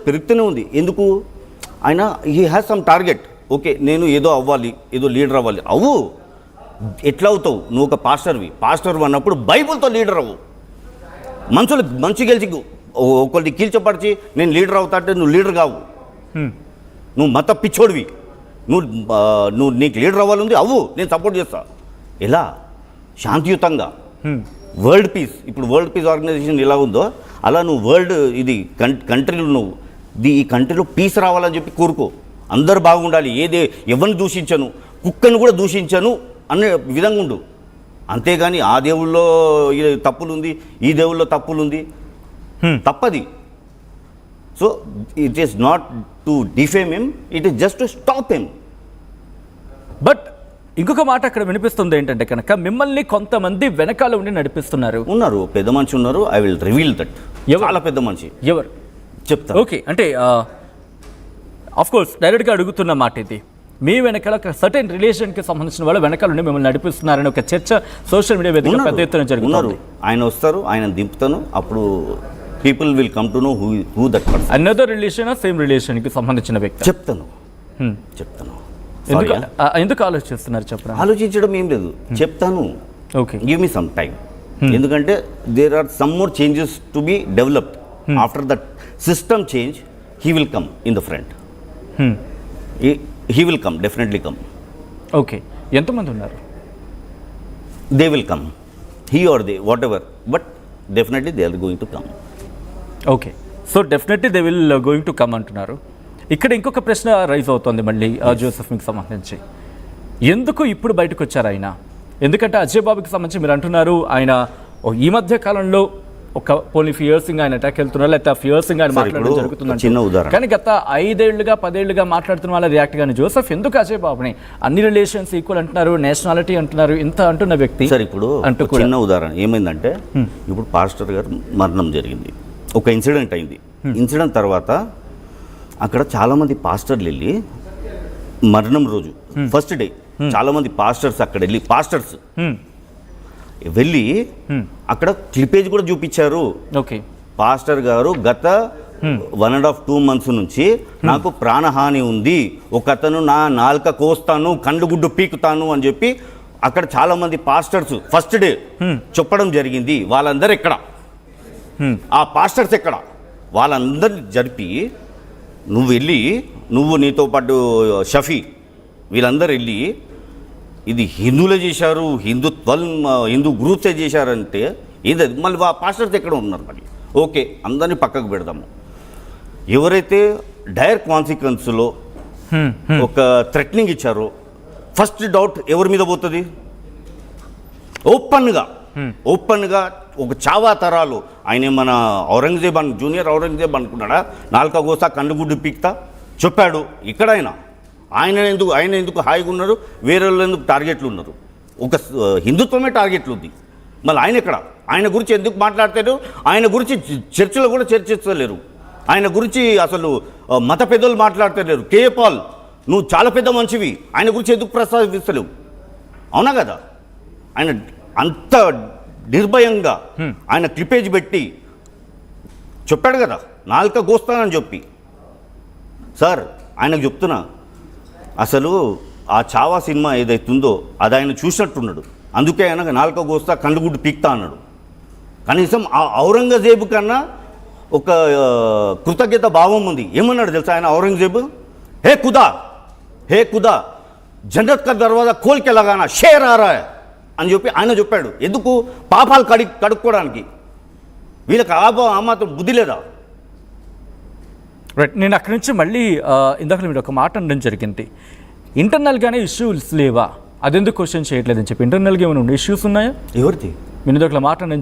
పెరుగుతూనే ఉంది. ఎందుకు? ఆయన he has some target. Okay, నేను ఏదో అవ్వాలి, ఏదో లీడర్ అవ్వాలి. అవ్వు. ఎట్లా అవుతావు? నువ్వు ఒక పాస్టర్ అన్నప్పుడు బైబుల్తో లీడర్ అవ్వు. మంచి గెలిచి ఒకరిని కీల్చపరిచి నేను లీడర్ అవుతా అంటే నువ్వు లీడర్ కావు. నువ్వు మత పిచ్చోడివి. నువ్వు నీకు లీడర్ అవ్వాలంది అవ్వు, నేను సపోర్ట్ చేస్తా. ఎలా? శాంతియుతంగా, వరల్డ్ పీస్. ఇప్పుడు వరల్డ్ పీస్ ఆర్గనైజేషన్ ఎలా ఉందో అలా నువ్వు వరల్డ్ ఇది కంట్రీలో నువ్వు ఈ కంట్రీలో పీస్ రావాలని చెప్పి కోరుకో. అందరు బాగుండాలి. ఎవరిని దూషించను, కుక్కను కూడా దూషించను అనే విధంగా ఉండు. అంతేగాని ఆ దేవుళ్ళలో తప్పులుంది, ఈ దేవుళ్ళలో తప్పులుంది, తప్పది. So it is not to defame him, it is just to stop him. But ఇంకొక మాట అక్కడ వినిపిస్తుంది ఏంటంటే కనుక మిమ్మల్ని కొంతమంది వెనకాల ఉండి నడిపిస్తున్నారు. ఉన్నారు, పెద్ద మనిషి ఉన్నారు. I will reveal that. చాలా పెద్ద మనిషి. ఎవరు చెప్తా. ఓకే, అంటే ఆఫ్ కోర్స్ డైరెక్ట్గా అడుగుతున్న మాట ఇది. మీ వెనకాల ఒక సర్టెన్ రిలేషన్కి సంబంధించిన వాళ్ళు వెనకాల ఉండి మిమ్మల్ని నడిపిస్తున్నారని ఒక చర్చ సోషల్ మీడియా వేదిక పెద్ద ఎత్తున జరుగుతున్నారు. ఆయన వస్తారు, ఆయన దింపుతాను, అప్పుడు people will come to know who that person. Another relation same రిలేషన్కి సంబంధించిన వ్యక్తి. చెప్తాను. ఎందుకు ఆలోచిస్తున్నారు చెప్పండి? ఆలోచించడం ఏం లేదు, చెప్తాను. Okay, give me some time. ఎందుకంటే there are some more changes to be developed. After that system change he will come in the front. He will come, definitely come. Okay, ఎంతమంది ఉన్నారు? They will come, he or they, whatever, but definitely they are going to come. Okay, so definitely they will going to come అంటున్నారు. ఇక్కడ ఇంకొక ప్రశ్న rise అవుతుంది మళ్ళీ Joseph మీకు సంబంధించి. ఎందుకు ఇప్పుడు బయటకు వచ్చారు ఆయన? ఎందుకంటే అజయ్ బాబుకి సంబంధించి మీరు అంటున్నారు ఆయన ఈ మధ్య కాలంలో ఒక పోనీ ఫియర్స్ ఆయన అటాక్ వెళ్తున్నారు, లేకపోతే ఫియర్స్ ఆయన మాట్లాడడం జరుగుతుంది. కానీ గత 5 ఏళ్లుగా 10 ఏళ్లుగా మాట్లాడుతున్న వాళ్ళ రియాక్ట్ కానీ జోసెఫ్ ఎందుకు అజయ్ బాబుని అన్ని రిలేషన్స్ ఈక్వల్ అంటున్నారు, నేషనాలిటీ అంటున్నారు, ఇంత అంటున్న వ్యక్తి? సార్ ఇప్పుడు చిన్న ఉదాహరణ ఏమైందంటే, ఇప్పుడు పాస్టర్ గారు మరణం జరిగింది, ఒక ఇన్సిడెంట్ అయింది. ఇన్సిడెంట్ తర్వాత అక్కడ చాలామంది పాస్టర్లు వెళ్ళి మరణం రోజు ఫస్ట్ డే చాలామంది పాస్టర్స్ అక్కడ వెళ్ళి అక్కడ క్లిపేజ్ కూడా చూపించారు. ఓకే, పాస్టర్ గారు గత 1.5-2 months నుంచి నాకు ప్రాణహాని ఉంది, ఒక అతను నా నాలుక కోస్తాను, కండ్లు గుడ్డు పీకుతాను అని చెప్పి అక్కడ చాలామంది పాస్టర్స్ ఫస్ట్ డే చెప్పడం జరిగింది. వాళ్ళందరూ ఎక్కడ? ఆ పాస్టర్స్ ఎక్కడ? వాళ్ళందరినీ జరిపి నువ్వు నీతో పాటు షఫీ వీళ్ళందరూ వెళ్ళి ఇది హిందువులే చేశారు, హిందూ గ్రూప్సే చేశారంటే ఏది? మళ్ళీ పాస్టర్స్ ఎక్కడ ఉన్నారు? మళ్ళీ ఓకే, అందరినీ పక్కకు పెడదాము. ఎవరైతే డైర్ కాన్సిక్వెన్స్లో ఒక థ్రెటనింగ్ ఇచ్చారో ఫస్ట్ డౌట్ ఎవరి మీద పోతుంది? ఓపెన్గా ఒక చావా తరాలు ఆయన మన ఔరంగజేబ్ జూనియర్ ఔరంగజేబ్ అనుకున్నాడా? నాలుక కోసా కండుగుడ్డు పీక్తా చెప్పాడు. ఇక్కడ ఆయన ఎందుకు హాయిగా ఉన్నారు, వేరే వాళ్ళు ఎందుకు టార్గెట్లు ఉన్నారు? ఒక హిందుత్వమే టార్గెట్లు ఉంది. మళ్ళీ ఆయన ఎక్కడ? ఆయన గురించి ఎందుకు మాట్లాడతారు? ఆయన గురించి చర్చలో కూడా చర్చిస్తలేరు. ఆయన గురించి అసలు మత పెద్దలు మాట్లాడతలేరు. కేఏ పాల్, నువ్వు చాలా పెద్ద మనిషివి, ఆయన గురించి ఎందుకు ప్రస్తావిస్తలేవు? అవునా కదా? ఆయన అంత నిర్భయంగా ఆయన క్లిపేజ్ పెట్టి చెప్పాడు కదా, నాలుక కోస్తానని చెప్పి. సార్ ఆయనకు చెప్తున్నా, అసలు ఆ చావా సినిమా ఏదైతుందో అది ఆయన చూసినట్టున్నాడు. అందుకే ఆయన నాలుక కోస్తా కండుగుడ్డు పీక్తా అన్నాడు. కనీసం ఆ ఔరంగజేబు కన్నా ఒక కృతజ్ఞత భావం ఉంది. ఏమన్నాడు తెలుసా ఆయన ఔరంగజేబు? హే ఖుదా జన్నత్ కా దర్వాజా ఖోల్కే లగానా, షేర్ ఆ రా అని చెప్పి ఆయన చెప్పాడు. ఎందుకు? పాపాలు కడుక్కోవడానికి. వీళ్ళకి ఆ మాత్రం బుద్ధి లేదా? రైట్, నేను అక్కడి నుంచి మళ్ళీ ఇందాక మీరు ఒక మాట అనడం జరిగింది, ఇంటర్నల్గానే ఇష్యూస్ లేవా, అదెందుకు క్వశ్చన్ చేయట్లేదని చెప్పి. ఇంటర్నల్గా ఏమైనా ఇష్యూస్ ఉన్నాయా? ఎవరిది? మీరు ఇందాక మాట అనడం జరిగింది.